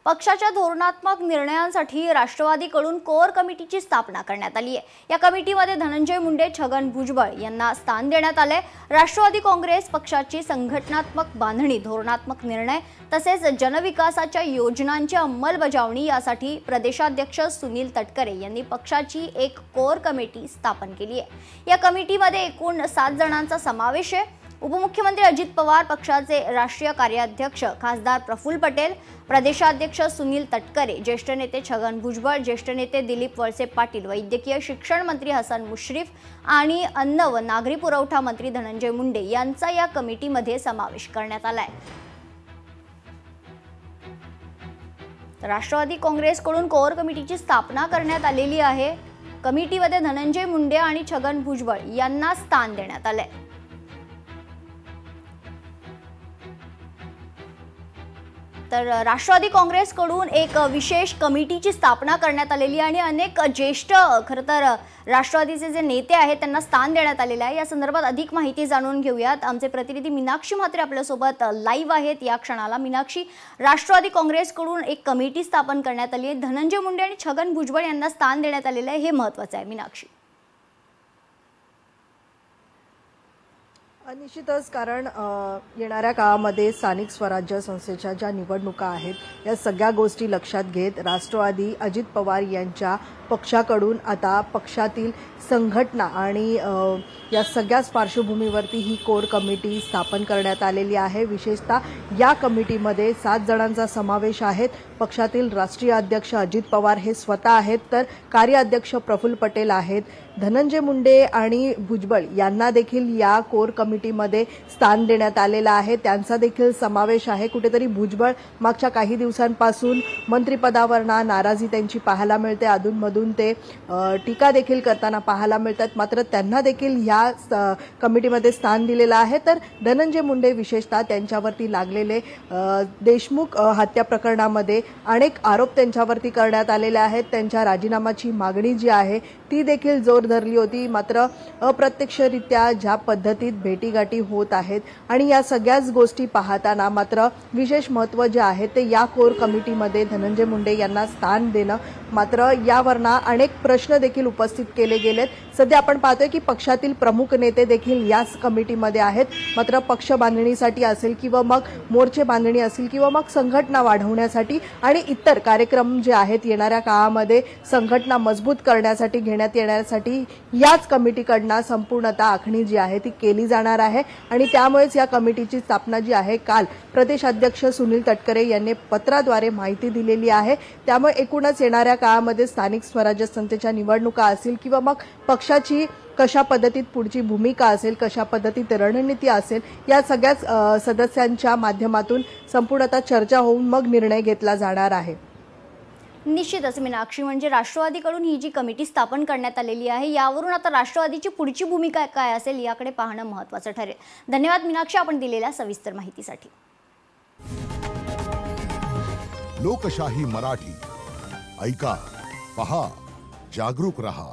पक्षाच्या धोरणात्मक निर्णयांसाठी राष्ट्रवादीकडून कोर कमिटीची स्थापना करण्यात आली आहे। या कमिटीमध्ये धनंजय मुंडे, छगन भुजबळ यांना स्थान देण्यात आले। राष्ट्रवादी काँग्रेस पक्षाची संघटनात्मक बांधणी, धोरणात्मक निर्णय तसेच जनविकासाच्या योजनांची अंमलबजावणी यासाठी प्रदेशाध्यक्ष सुनील तटकरे यांनी पक्षाची एक कोर कमिटी स्थापन केली आहे। या कमिटीमध्ये एकूण 7 जणांचा समावेश आहे। उपमुख्यमंत्री अजित पवार, पक्षाचे राष्ट्रीय कार्याध्यक्ष खासदार प्रफुल्ल पटेल, प्रदेशाध्यक्ष सुनील तटकरे, ज्येष्ठ नेते छगन भुजबळ, ज्येष्ठ नेते दिलीप वळसे पाटील, वैद्यकीय शिक्षण मंत्री हसन मुश्रीफ आणि अन्न व नागरी पुरवठा मंत्री धनंजय मुंडे यांचा या कमिटीमध्ये समावेश करण्यात आलाय। राष्ट्रवादी काँग्रेसकडून कोर कमिटीची स्थापना करण्यात आलेली आहे। कमिटीमध्ये धनंजय मुंडे आणि छगन भुजबळ यांना स्थान देण्यात आले। तर राष्ट्रवादी काँग्रेसकडून एक विशेष कमिटीची स्थापना करण्यात आलेली आणि अनेक ज्येष्ठ खरं तर राष्ट्रवादीचे जे नेते आहेत त्यांना स्थान देण्यात आलेले आहे। या संदर्भात अधिक माहिती जाणून घेऊयात। आमचे प्रतिनिधी मीनाक्षी म्हात्रे आपल्यासोबत लाईव्ह आहेत या क्षणाला। मीनाक्षी, राष्ट्रवादी काँग्रेसकडून एक कमिटी स्थापन करण्यात आली आहे, धनंजय मुंडे आणि छगन भुजबळ यांना स्थान देण्यात आलेले आहे, हे महत्त्वाचं आहे। मीनाक्षी, निश्चितच कारण येणाऱ्या काळामध्ये स्थानिक स्वराज्य संस्थेच्या ज्या निवडणुका आहेत या सगळ्या गोष्टी लक्षात घेत राष्ट्रवादी अजित पवार यांच्या पक्षाकडून आता पक्षातील संघटना आणि या सगळ्याच पार्श्वभूमीवरती ही कोर कमिटी स्थापन करण्यात आलेली आहे। विशेषतः या कमिटीमध्ये 7 जणांचा समावेश आहे। पक्षातील राष्ट्रीय अध्यक्ष अजित पवार हे स्वतः आहेत, तर कार्याध्यक्ष प्रफुल्ल पटेल आहेत। धनंजय मुंडे आणि भुजबळ यांना देखील या कोर कमिटीमध्ये स्थान देण्यात आलेलं आहे, त्यांचा देखील समावेश आहे। कुठेतरी भुजबळ मागच्या काही दिवसांपासून मंत्रिपदावर नाराजी त्यांची पाहायला मिळते, अधूनमधून ते टीका देखील करताना पाहायला मिळतात, मात्र त्यांना देखील या कमिटीमध्ये स्थान दिलेलं आहे। तर धनंजय मुंडे विशेषतः त्यांच्यावरती लागलेले देशमुख हत्या प्रकरणामध्ये अनेक आरोप त्यांच्यावरती करण्यात आलेले आहेत। त्यांच्या राजीनामाची मागणी जी आहे ती देखील जोर धरली होती, मात्र अप्रत्यक्षरित्या ज्या पद्धतीत भेटीगाठी होत आहेत आणि या सगळ्याच गोष्टी पाहताना मात्र विशेष महत्त्व जे आहे ते या कोर कमिटीमध्ये धनंजय मुंडे यांना स्थान देणं, मात्र यावरना अनेक प्रश्न देखील उपस्थित केले गेलेत। सध्या आपण पाहतोय की पक्षातील प्रमुख नेते देखील याच कमिटीमध्ये आहेत, मात्र पक्ष बांधणीसाठी असेल किंवा मग मोर्चे बांधणी असेल किंवा मग संघटना वाढवण्यासाठी आणि इतर कार्यक्रम जे आहेत येणाऱ्या काळामध्ये संघटना मजबूत करण्यासाठी घेण्यात येण्यासाठी याच कमिटीकडनं संपूर्णतः आखणी जी आहे ती केली जाणार आहे। आणि त्यामुळेच या कमिटीची स्थापना जी आहे काल प्रदेशाध्यक्ष सुनील तटकरे यांनी पत्राद्वारे माहिती दिलेली आहे। त्यामुळे एकूणच येणाऱ्या काळामध्ये स्थानिक स्वराज्य संस्थेच्या निवडणुका असतील किंवा मग पक्षाची कशा पद्धतीत पुढची भूमिका असेल, कशा पद्धतीत रणनीती असेल, या सगळ्याच सदस्यांच्या माध्यमातून संपूर्णतः चर्चा होऊन मग निर्णय घेतला जाणार आहे। निश्चितच मीनाक्षी, म्हणजे राष्ट्रवादीकडून ही जी कमिटी स्थापन करण्यात आलेली आहे यावरून आता राष्ट्रवादीची पुढची भूमिका काय असेल याकडे पाहणं महत्त्वाचं ठरेल। धन्यवाद मीनाक्षी, आपण दिलेल्या सविस्तर माहितीसाठी। लोकशाही मराठी ऐका, पहा, जागरूक रहा।